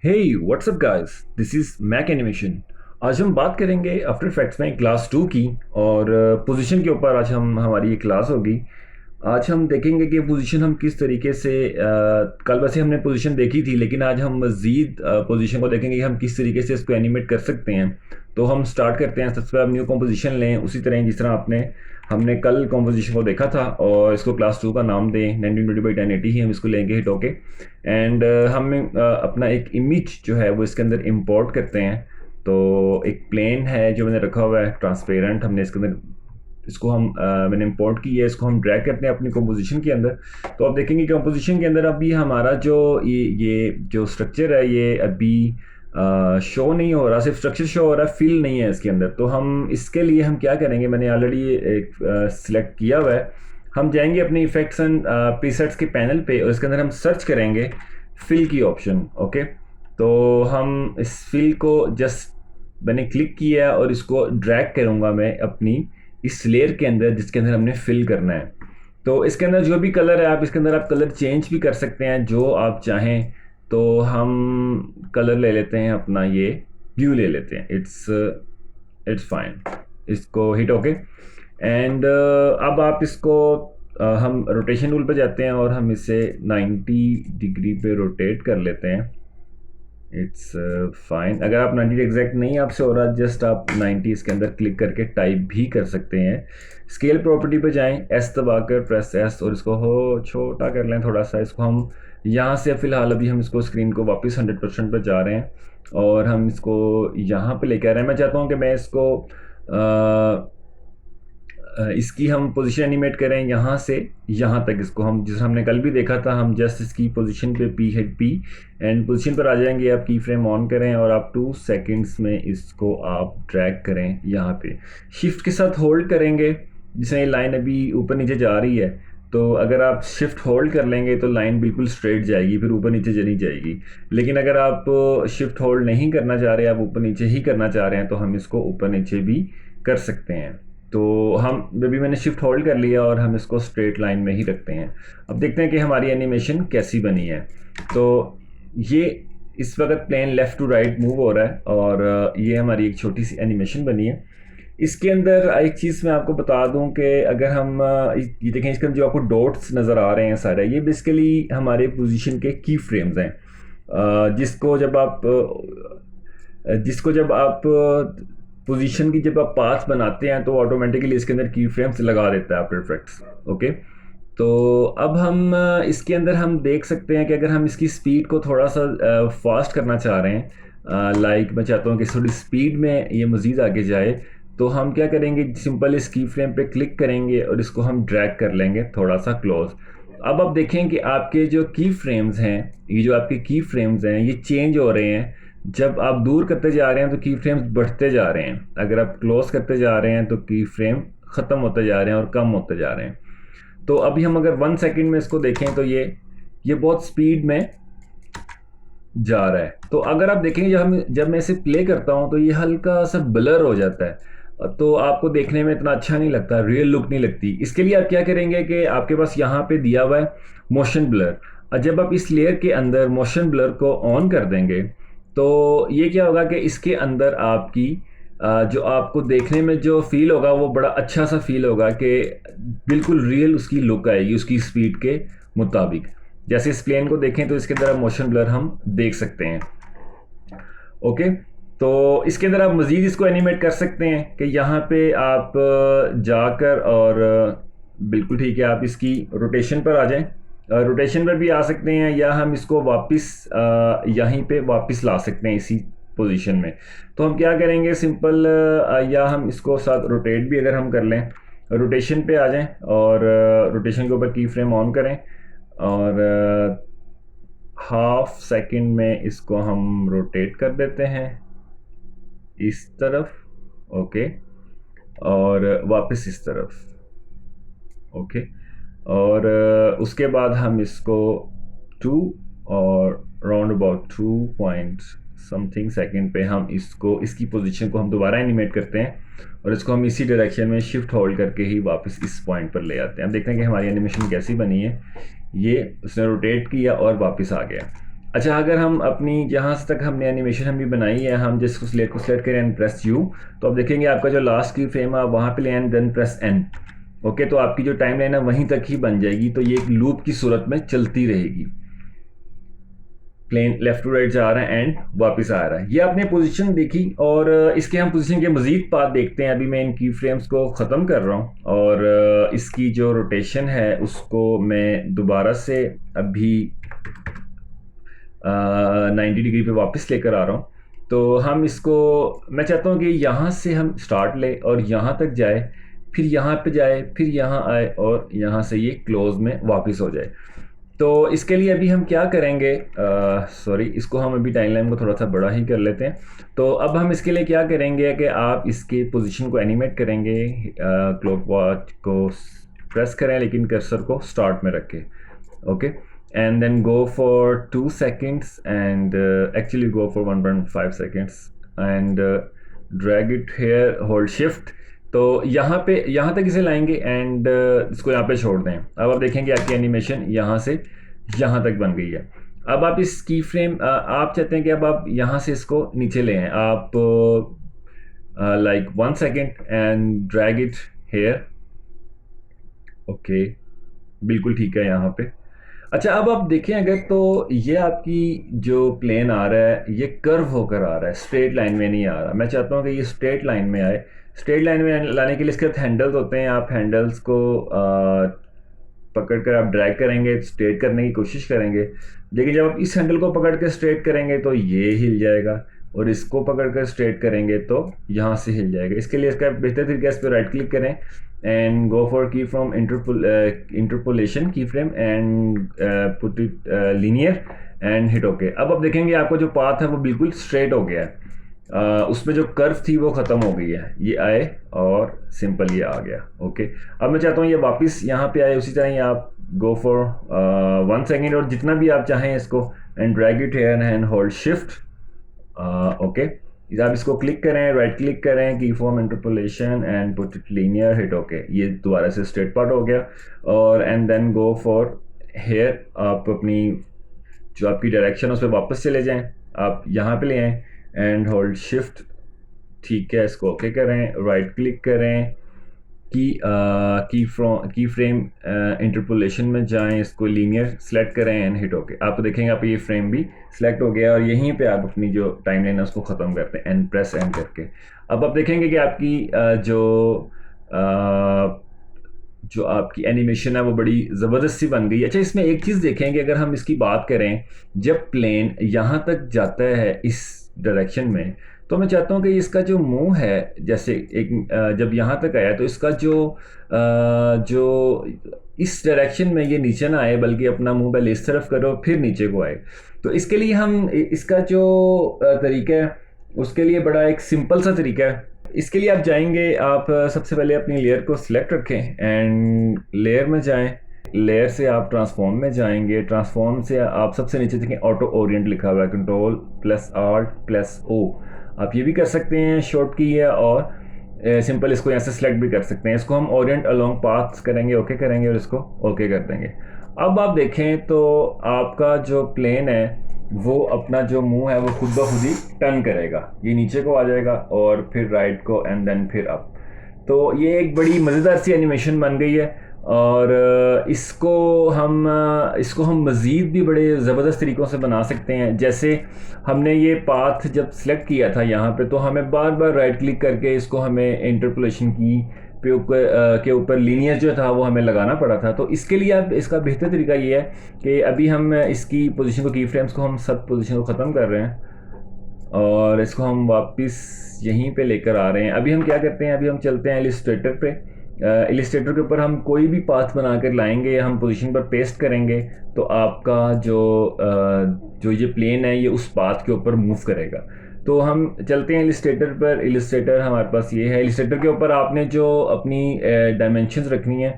Hey, what's up guys? This is Mac Animation। आज हम बात करेंगे आफ्टर इफेक्ट्स में क्लास 2 की और पोजीशन के ऊपर आज हम हमारी ये क्लास होगी। आज हम देखेंगे कि पोजीशन हम किस तरीके से कल वैसे हमने पोजीशन देखी थी, लेकिन आज हम मज़ीद पोजीशन को देखेंगे कि हम किस तरीके से इसको एनिमेट कर सकते हैं। तो हम स्टार्ट करते हैं। सबसे पहले आप न्यू कॉम्पोजिशन लें, उसी तरह जिस तरह हमने कल कॉम्पोजिशन को देखा था, और इसको क्लास 2 का नाम दें। 1920 ही हम इसको लेंगे हिट होके। एंड हम अपना एक इमेज जो है वो इसके अंदर इंपोर्ट करते हैं। तो एक प्लेन है जो मैंने रखा हुआ है ट्रांसपेरेंट, हमने इसके अंदर इसको मैंने इंपोर्ट की है, इसको हम ड्रैग करते हैं अपनी कंपोजिशन के अंदर। तो आप देखेंगे कंपोजिशन के अंदर अभी हमारा जो ये जो स्ट्रक्चर है ये अभी शो नहीं हो रहा, सिर्फ स्ट्रक्चर शो हो रहा है, फिल नहीं है इसके अंदर। तो हम इसके लिए हम क्या करेंगे, मैंने ऑलरेडी एक सिलेक्ट किया हुआ है। हम जाएंगे अपने इफेक्ट्स एंड प्रीसेट्स के पैनल पे और इसके अंदर हम सर्च करेंगे फिल की ऑप्शन। ओके, तो हम इस फिल को जस्ट मैंने क्लिक किया और इसको ड्रैग करूँगा मैं अपनी इस लेयर के अंदर जिसके अंदर हमने फिल करना है। तो इसके अंदर जो भी कलर है आप इसके अंदर आप कलर चेंज भी कर सकते हैं जो आप चाहें। तो हम कलर ले लेते हैं अपना, ये ब्लू ले लेते हैं। It's fine. इसको हिट ओके। एंड अब आप इसको हम रोटेशन टूल पे जाते हैं और हम इसे 90 डिग्री पे रोटेट कर लेते हैं। It's fine. अगर आप 90 एग्जैक्ट नहीं आपसे हो रहा, जस्ट आप 90 इसके अंदर क्लिक करके टाइप भी कर सकते हैं। स्केल प्रॉपर्टी पे जाएं, एस दबाकर प्रेस एस, और इसको हो छोटा कर लें थोड़ा सा। इसको हम यहाँ से फ़िलहाल अभी हम इसको स्क्रीन को वापस 100% पर जा रहे हैं और हम इसको यहाँ पे लेकर आ रहे हैं। मैं चाहता हूँ कि मैं इसको इसकी हम पोजीशन एनिमेट करें यहाँ से यहाँ तक। इसको हम जिस हमने कल भी देखा था, हम जस्ट इसकी पोजीशन पे P hit P and position पर आ जाएंगे। आप की फ्रेम ऑन करें और आप 2 सेकंड्स में इसको आप ड्रैग करें यहाँ पे। शिफ्ट के साथ होल्ड करेंगे, जिसमें ये लाइन अभी ऊपर नीचे जा रही है। तो अगर आप शिफ्ट होल्ड कर लेंगे तो लाइन बिल्कुल स्ट्रेट जाएगी, फिर ऊपर नीचे चली जाएगी। लेकिन अगर आप शिफ्ट होल्ड नहीं करना चाह रहे, आप ऊपर नीचे ही करना चाह रहे हैं, तो हम इसको ऊपर नीचे भी कर सकते हैं। तो हम अभी मैंने शिफ्ट होल्ड कर लिया और हम इसको स्ट्रेट लाइन में ही रखते हैं। अब देखते हैं कि हमारी एनिमेशन कैसी बनी है। तो ये इस वक्त plane left to right move हो रहा है और ये हमारी एक छोटी सी एनिमेशन बनी है। इसके अंदर एक चीज़ मैं आपको बता दूं कि अगर हम ये देखें, इसके अंदर जो आपको डॉट्स नज़र आ रहे हैं सारे, ये बेसिकली हमारे पोजीशन के की फ्रेम्स हैं। जिसको जब आप पोजीशन की जब आप पाथ बनाते हैं तो ऑटोमेटिकली इसके अंदर की फ्रेम्स लगा देता है आफ्टर इफेक्ट्स। ओके, तो अब हम इसके अंदर हम देख सकते हैं कि अगर हम इसकी स्पीड को थोड़ा सा फास्ट करना चाह रहे हैं, लाइक मैं चाहता हूँ कि थोड़ी स्पीड में ये मज़ीद आगे जाए, तो हम क्या करेंगे, सिंपल इस की फ्रेम पे क्लिक करेंगे और इसको हम ड्रैग कर लेंगे थोड़ा सा क्लोज। अब आप देखें कि आपके जो की फ्रेम्स हैं, ये जो आपके की फ्रेम्स हैं ये चेंज हो रहे हैं। जब आप दूर करते जा रहे हैं तो की फ्रेम्स बढ़ते जा रहे हैं, अगर आप क्लोज करते जा रहे हैं तो की फ्रेम ख़त्म होते जा रहे हैं और कम होते जा रहे हैं। तो अभी हम अगर 1 सेकंड में इसको देखें तो ये बहुत स्पीड में जा रहा है। तो अगर आप देखेंगे जब मैं इसे प्ले करता हूँ तो ये हल्का सा ब्लर हो जाता है, तो आपको देखने में इतना अच्छा नहीं लगता, रियल लुक नहीं लगती। इसके लिए आप क्या करेंगे कि आपके पास यहाँ पे दिया हुआ है मोशन ब्लर, और जब आप इस लेयर के अंदर मोशन ब्लर को ऑन कर देंगे तो ये क्या होगा कि इसके अंदर आपकी जो आपको देखने में जो फील होगा वो बड़ा अच्छा सा फील होगा कि बिल्कुल रियल उसकी लुक आएगी उसकी स्पीड के मुताबिक। जैसे इस प्लेन को देखें तो इसके अंदर मोशन ब्लर हम देख सकते हैं। ओके, तो इसके अंदर आप मज़ीद इसको एनिमेट कर सकते हैं कि यहाँ पे आप जाकर और बिल्कुल ठीक है, आप इसकी रोटेशन पर आ जाएं। रोटेशन पर भी आ सकते हैं, या हम इसको वापस यहीं पे वापस ला सकते हैं इसी पोजीशन में। तो हम क्या करेंगे, सिंपल या हम इसको साथ रोटेट भी अगर हम कर लें, रोटेशन पे आ जाएं और रोटेशन के ऊपर की फ्रेम ऑन करें और हाफ सेकंड में इसको हम रोटेट कर देते हैं इस तरफ। ओके, और वापस इस तरफ। ओके, और उसके बाद हम इसको 2 और round about 2 point something second पे हम इसकी पोजीशन को हम दोबारा एनिमेट करते हैं और इसको हम इसी डायरेक्शन में शिफ्ट होल्ड करके ही वापस इस पॉइंट पर ले आते हैं। अब देखते हैं कि हमारी एनिमेशन कैसी बनी है। ये उसने रोटेट किया और वापस आ गया। अच्छा, अगर हम अपनी जहाँ से तक हमने एनिमेशन हमने बनाई है, हम जिसको को सिलेक्ट करें एंड प्रेस यू, तो आप देखेंगे आपका जो लास्ट की फ्रेम है आप वहाँ पे ले and then press N. Okay, तो आपकी जो टाइम लाइन है वहीं तक ही बन जाएगी, तो ये एक लूप की सूरत में चलती रहेगी। प्लेन लेफ्ट टू राइट जा रहा है एंड वापस आ रहा है। ये आपने पोजीशन देखी, और इसके हम पोजीशन के मजीद पार्ट देखते हैं। अभी मैं इन की फ्रेम्स को ख़त्म कर रहा हूँ, और इसकी जो रोटेशन है उसको मैं दोबारा से अभी 90 डिग्री पे वापस लेकर आ रहा हूँ। तो हम इसको, मैं चाहता हूँ कि यहाँ से हम स्टार्ट ले और यहाँ तक जाए, फिर यहाँ पे जाए, फिर यहाँ आए, और यहाँ से ये क्लोज में वापस हो जाए। तो इसके लिए अभी हम क्या करेंगे, सॉरी, इसको हम अभी टाइमलाइन को थोड़ा सा बड़ा ही कर लेते हैं। तो अब हम इसके लिए क्या करेंगे कि आप इसके पोजीशन को एनिमेट करेंगे, क्लॉक वॉच को प्रेस करें लेकिन कर्सर को स्टार्ट में रखें। Okay, and then go for 2 seconds, and actually go for 1.5 seconds, and drag it here, hold shift। तो यहाँ पे, यहाँ तक इसे लाएंगे एंड इसको यहाँ पे छोड़ दें। अब आप देखेंगे आपकी एनिमेशन यहाँ से यहाँ तक बन गई है। अब आप इस की फ्रेम, आप चाहते हैं कि अब आप यहाँ से इसको नीचे ले आएँ, आप like 1 second and drag it here. Okay, बिल्कुल ठीक है यहाँ पे। अच्छा, अब आप देखें अगर, तो ये आपकी जो प्लेन आ रहा है ये कर्व होकर आ रहा है, स्ट्रेट लाइन में नहीं आ रहा। मैं चाहता हूँ कि ये स्ट्रेट लाइन में आए। स्ट्रेट लाइन में लाने के लिए इसके साथ हैंडल्स होते हैं, आप हैंडल्स को पकड़ कर आप ड्रैग करेंगे, स्ट्रेट करने की कोशिश करेंगे, लेकिन जब आप इस हैंडल को पकड़ कर स्ट्रेट करेंगे तो ये हिल जाएगा, और इसको पकड़ कर स्ट्रेट करेंगे तो यहाँ से हिल जाएगा। इसके लिए इसका बेहतर तरीका, इस पर राइट क्लिक करें and go for key from interpolation keyframe and put it linear and hit OK। अब आप देखेंगे आपको जो पाथ है वो बिल्कुल स्ट्रेट हो गया है, उसमें जो कर्व थी वो ख़त्म हो गई है, ये आए और सिंपल ये आ गया। ओके, अब मैं चाहता हूँ ये वापस यहाँ पे आए, उसी तरह ही आप गो फॉर 1 सेकेंड और जितना भी आप चाहें इसको, and drag it here and hold shift. Okay, आप इसको क्लिक करें, राइट क्लिक करें, keyframe interpolation and put it linear, hit okay. ये दोबारा से स्ट्रेट पार्ट हो गया, और and then go for here, आप अपनी जो आपकी डायरेक्शन है उस पर वापस चले जाएं, आप यहाँ पे ले आएँ एंड होल्ड शिफ्ट। ठीक है, इसको ओके करें, राइट क्लिक करें, की फ्रेम इंटरपोलेशन में जाएं, इसको लीनियर सेलेक्ट करें एंड हिट ओके। आप देखेंगे आप ये फ्रेम भी सिलेक्ट हो गया, और यहीं पे आप अपनी जो टाइम लाइन है उसको ख़त्म करते हैं एंड प्रेस एंड करके। अब आप देखेंगे कि आपकी जो आपकी एनिमेशन है वो बड़ी ज़बरदस्त सी बन गई है। अच्छा, इसमें एक चीज़ देखेंगे, अगर हम इसकी बात करें, जब प्लेन यहाँ तक जाता है इस डायरेक्शन में, तो मैं चाहता हूँ कि इसका जो मुंह है, जैसे एक जब यहाँ तक आया तो इसका जो इस डायरेक्शन में ये नीचे ना आए, बल्कि अपना मुंह पहले इस तरफ करो फिर नीचे को आए। तो इसके लिए हम इसका जो तरीका है उसके लिए बड़ा एक सिंपल सा तरीका है। इसके लिए आप जाएंगे, आप सबसे पहले अपनी लेयर को सिलेक्ट रखें एंड लेयर में जाएं, लेयर से आप ट्रांसफॉर्म में जाएंगे, ट्रांसफॉर्म से आप सबसे नीचे देखें ऑटो ओरिएंट लिखा हुआ है, control plus alt plus O. आप ये भी कर सकते हैं, शॉर्ट की है, और सिंपल इसको यहाँ से सिलेक्ट भी कर सकते हैं। इसको हम ओरिएंट अलोंग पाथ करेंगे, ओके करेंगे, और इसको ओके कर देंगे। अब आप देखें तो आपका जो प्लेन है वो अपना जो मुंह है वो खुद ब खुद ही टर्न करेगा, ये नीचे को आ जाएगा और फिर राइट को एंड देन फिर अप। तो ये एक बड़ी मज़ेदार सी एनिमेशन बन गई है, और इसको हम मज़ीद भी बड़े ज़बरदस्त तरीक़ों से बना सकते हैं। जैसे हमने ये पाथ जब सिलेक्ट किया था यहाँ पे, तो हमें बार बार राइट क्लिक करके इसको हमें इंटरपोलेशन की के ऊपर लीनियर जो था वो हमें लगाना पड़ा था। तो इसके लिए अब इसका बेहतर तरीका ये है कि अभी हम इसकी पोजीशन को, की फ्रेम्स को हम सब पोजीशन को ख़त्म कर रहे हैं और इसको हम वापस यहीं पे लेकर आ रहे हैं। अभी हम क्या करते हैं, अभी हम चलते हैं इलिस्ट्रेटर पे। इलिस्ट्रेटर के ऊपर हम कोई भी पाथ बना कर लाएंगे, हम पोजीशन पर पेस्ट करेंगे, तो आपका जो ये प्लेन है ये उस पाथ के ऊपर मूव करेगा। तो हम चलते हैं इलिस्ट्रेटर पर। इलिस्ट्रेटर हमारे पास ये है। इलिस्ट्रेटर के ऊपर आपने जो अपनी डायमेंशंस रखनी है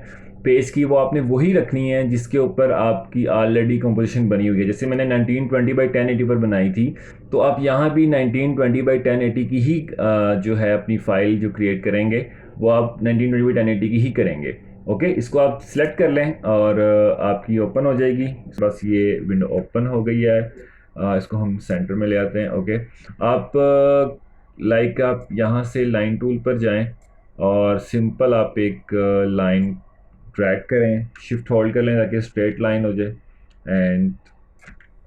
पेज की, वो आपने वही रखनी है जिसके ऊपर आपकी ऑलरेडी कंपोजिशन बनी हुई है। जैसे मैंने 1920x1080 पर बनाई थी, तो आप यहाँ भी 1920x1080 की ही जो है अपनी फ़ाइल जो क्रिएट करेंगे वो आप 1920x1080 की ही करेंगे। ओके, इसको आप सिलेक्ट कर लें और आपकी ओपन हो जाएगी। बस ये विंडो ओपन हो गई है। इसको हम सेंटर में ले आते हैं। ओके, आप लाइक आप यहाँ से लाइन टूल पर जाएं और सिंपल आप एक लाइन ड्रैग करें, शिफ्ट होल्ड कर लें ताकि स्ट्रेट लाइन हो जाए। एंड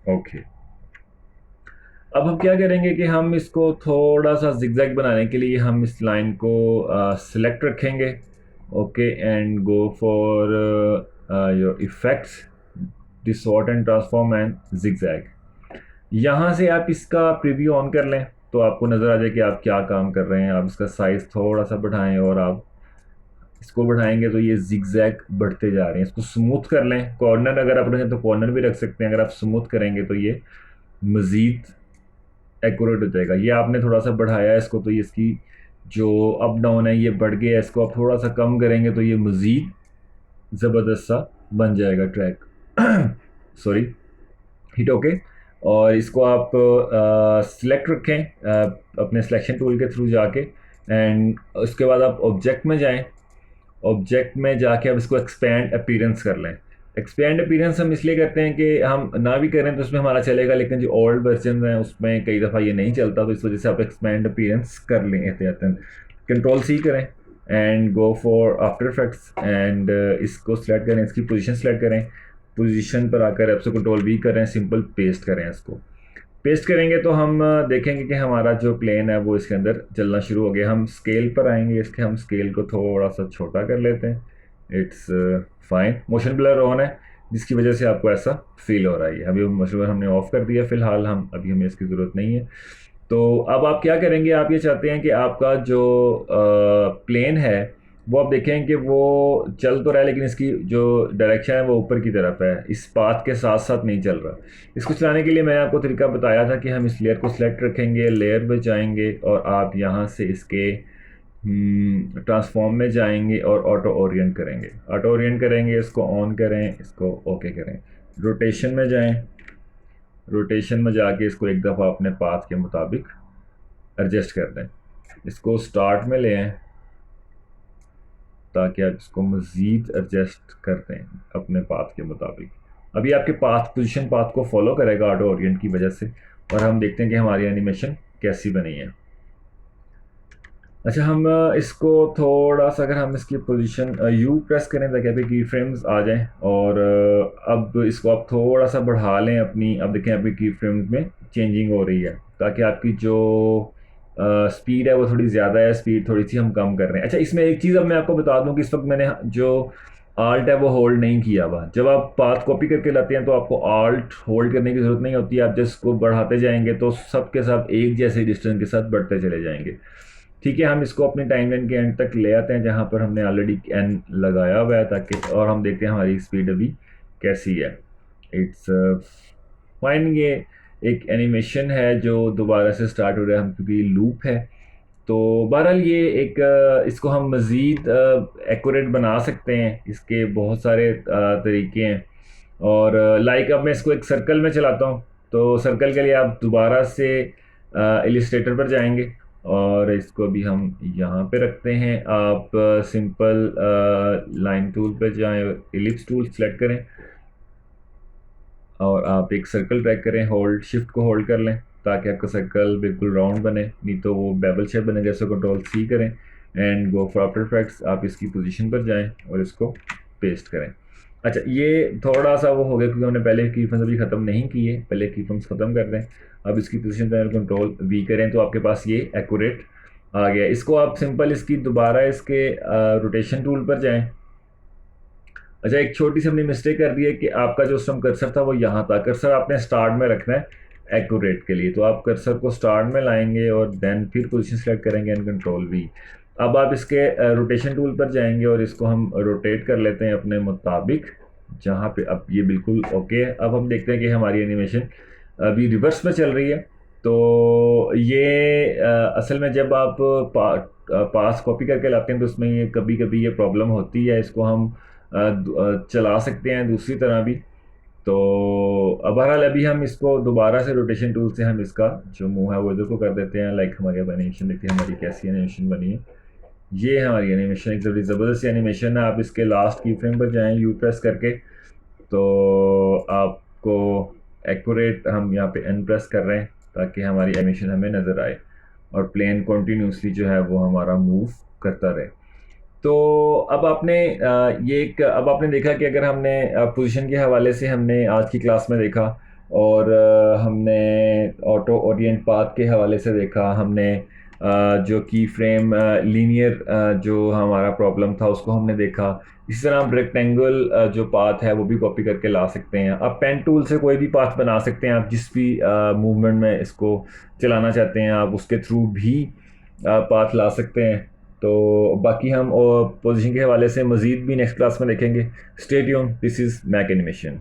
ओके, अब हम क्या करेंगे कि हम इसको थोड़ा सा जिगजैग बनाने के लिए हम इस लाइन को सिलेक्ट रखेंगे। Okay, and go for your effects, distort and transform and zigzag. यहाँ से आप इसका प्रीव्यू ऑन कर लें तो आपको नज़र आ जाए कि आप क्या काम कर रहे हैं। आप इसका साइज़ थोड़ा सा बढ़ाएं और आप इसको बढ़ाएंगे तो ये जिगजैग बढ़ते जा रहे हैं। इसको स्मूथ कर लें, कॉर्नर अगर आप रखें तो कॉर्नर भी रख सकते हैं। अगर आप स्मूथ करेंगे तो ये मज़ीद एक्यूरेट हो जाएगा। ये आपने थोड़ा सा बढ़ाया है इसको तो ये इसकी जो अप डाउन है ये बढ़ गया है। इसको आप थोड़ा सा कम करेंगे तो ये मज़ीद ज़बरदस्त सा बन जाएगा ट्रैक। Sorry, hit okay. और इसको आप सिलेक्ट रखें अपने सिलेक्शन टूल के थ्रू जाके, एंड उसके बाद आप ऑब्जेक्ट में जाएं। ऑब्जेक्ट में जाके आप इसको एक्सपैंड अपीयरेंस कर लें। एक्सपैंड अपीयरेंस हम इसलिए करते हैं कि हम ना भी करें तो उसमें हमारा चलेगा, लेकिन जो ओल्ड वर्जन है उसमें कई दफ़ा ये नहीं चलता, तो इस वजह से आप एक्सपैंड अपीयरेंस कर लें एहतियातन। कंट्रोल सी करें and go for after effects and इसको सिलेक्ट करें, इसकी पोजीशन सेलेक्ट करें। पोजीशन पर आकर आपसे कंट्रोल वी करें, सिंपल पेस्ट करें। इसको पेस्ट करेंगे तो हम देखेंगे कि हमारा जो प्लेन है वो इसके अंदर चलना शुरू हो गया। हम स्केल पर आएंगे, इसके हम स्केल को थोड़ा सा छोटा कर लेते हैं। It's fine. Motion blur on है जिसकी वजह से आपको ऐसा फील हो रहा है। अभी मोशन ब्लर हमने ऑफ कर दिया फ़िलहाल, हम अभी हमें इसकी ज़रूरत नहीं है। तो अब आप क्या करेंगे, आप ये चाहते हैं कि आपका जो प्लेन है वो आप देखें कि वो चल तो रहा है लेकिन इसकी जो डायरेक्शन है वो ऊपर की तरफ है, इस पाथ के साथ साथ नहीं चल रहा। इसको चलाने के लिए मैं आपको तरीका बताया था कि हम इस लेयर को सिलेक्ट रखेंगे, लेयर में जाएंगे और आप यहाँ से इसके ट्रांसफॉर्म में जाएंगे और ऑटो ओरिएंट करेंगे। ऑटो ओरिएंट करेंगे, इसको ऑन करें, इसको ओके करें। रोटेशन में जाएं, रोटेशन में जाके इसको एक दफ़ा अपने पाथ के मुताबिक एडजस्ट कर दें। इसको स्टार्ट में ले आएं ताकि आप इसको मज़ीद एडजस्ट कर दें अपने पाथ के मुताबिक। अभी आपके पाथ पोजीशन पाथ को फॉलो करेगा ऑटो ओरिएंट की वजह से, और हम देखते हैं कि हमारी एनिमेशन कैसी बनी है। अच्छा, हम इसको थोड़ा सा, अगर हम इसकी पोजीशन यू प्रेस करें ताकि अभी की फ्रेम्स आ जाएं, और अब इसको आप थोड़ा सा बढ़ा लें अपनी। अब देखें अभी की फ्रेम्स में चेंजिंग हो रही है ताकि आपकी जो स्पीड है वो थोड़ी ज़्यादा है, स्पीड थोड़ी सी हम कम कर रहे हैं। अच्छा, इसमें एक चीज़ अब मैं आपको बता दूं कि इस वक्त मैंने जो आल्ट है वो होल्ड नहीं किया हुआ। जब आप पाथ कॉपी करके लाते हैं तो आपको आल्ट होल्ड करने की ज़रूरत नहीं होती है। आप जस्ट इसको बढ़ाते जाएंगे तो सब के सब एक जैसे डिस्टेंस के साथ बढ़ते चले जाएंगे। ठीक है, हम इसको अपनी टाइमलाइन के एंड तक ले आते हैं जहाँ पर हमने ऑलरेडी एन लगाया हुआ है ताकि, और हम देखते हैं हमारी स्पीड अभी कैसी है। It's fine. ये एक एनिमेशन है जो दोबारा से स्टार्ट हो रहा है, हम क्योंकि लूप है। तो बहरहाल ये एक इसको हम मज़ीद एक्यूरेट बना सकते हैं, इसके बहुत सारे तरीके हैं। और लाइक अब मैं इसको एक सर्कल में चलाता हूँ तो सर्कल के लिए आप दोबारा से इलिस्ट्रेटर पर जाएंगे और इसको भी हम यहाँ पे रखते हैं। आप सिंपल लाइन टूल पे जाएं, इलिप्स टूल सेलेक्ट करें और आप एक सर्कल ट्रैक करें, होल्ड शिफ्ट को होल्ड कर लें ताकि आपका सर्कल बिल्कुल राउंड बने, नहीं तो वो बेबल शेप बनेगा। इसको कंट्रोल सी करें and go for after effects. आप इसकी पोजीशन पर जाएं और इसको पेस्ट करें। अच्छा, ये थोड़ा सा वो हो गया क्योंकि हमने पहले की फ्रेम्स अभी ख़त्म नहीं किए, पहले की फ्रेम्स ख़त्म कर दें। अब इसकी पोजीशन पर कंट्रोल वी करें तो आपके पास ये एक्यूरेट आ गया। इसको आप सिंपल इसकी दोबारा इसके रोटेशन टूल पर जाएं। अच्छा, एक छोटी सी हमने मिस्टेक कर दी है कि आपका जो उस टाइम कर्सर था वो यहाँ था। कर्सर आपने स्टार्ट में रखना है एक्यूरेट के लिए, तो आप कर्सर को स्टार्ट में लाएंगे और देन फिर पोजीशन सेलेक्ट करेंगे एंड कंट्रोल वी। अब आप इसके रोटेशन टूल पर जाएंगे और इसको हम रोटेट कर लेते हैं अपने मुताबिक जहाँ पे अब ये बिल्कुल ओके है। अब हम देखते हैं कि हमारी एनिमेशन अभी रिवर्स में चल रही है। तो ये असल में जब आप पास कॉपी करके लाते हैं तो उसमें ये कभी कभी ये प्रॉब्लम होती है। इसको हम चला सकते हैं दूसरी तरह भी। तो बहरहाल अभी हम इसको दोबारा से रोटेशन टूल से हम इसका जो मुंह है वो इधर को कर देते हैं। लाइक हमारी अब एनिमेशन देखते हैं हमारी कैसी एनिमेशन बनी है। ये हमारी एनिमेशन एक बड़ी ज़बरदस्त एनिमेशन है। आप इसके लास्ट की फ्रेम पर जाएं यू प्रेस करके तो आपको एक्यूरेट हम यहाँ पे एन प्रेस कर रहे हैं ताकि हमारी एनिमेशन हमें नज़र आए और प्लेन कॉन्टीन्यूसली जो है वो हमारा मूव करता रहे। तो अब आपने अब आपने देखा कि अगर हमने पोजीशन के हवाले से हमने आज की क्लास में देखा, और हमने ऑटो ओरिएंट पाथ के हवाले से देखा, हमने जो की फ्रेम लीनियर जो हमारा प्रॉब्लम था उसको हमने देखा। इसी तरह हम रेक्टेंगल जो पाथ है वो भी कॉपी करके ला सकते हैं। आप पेन टूल से कोई भी पाथ बना सकते हैं, आप जिस भी मूवमेंट में इसको चलाना चाहते हैं आप उसके थ्रू भी पाथ ला सकते हैं। तो बाकी हम पोजीशन के हवाले से मज़ीद भी नेक्स्ट क्लास में देखेंगे। Stay tuned, this is Mac animation.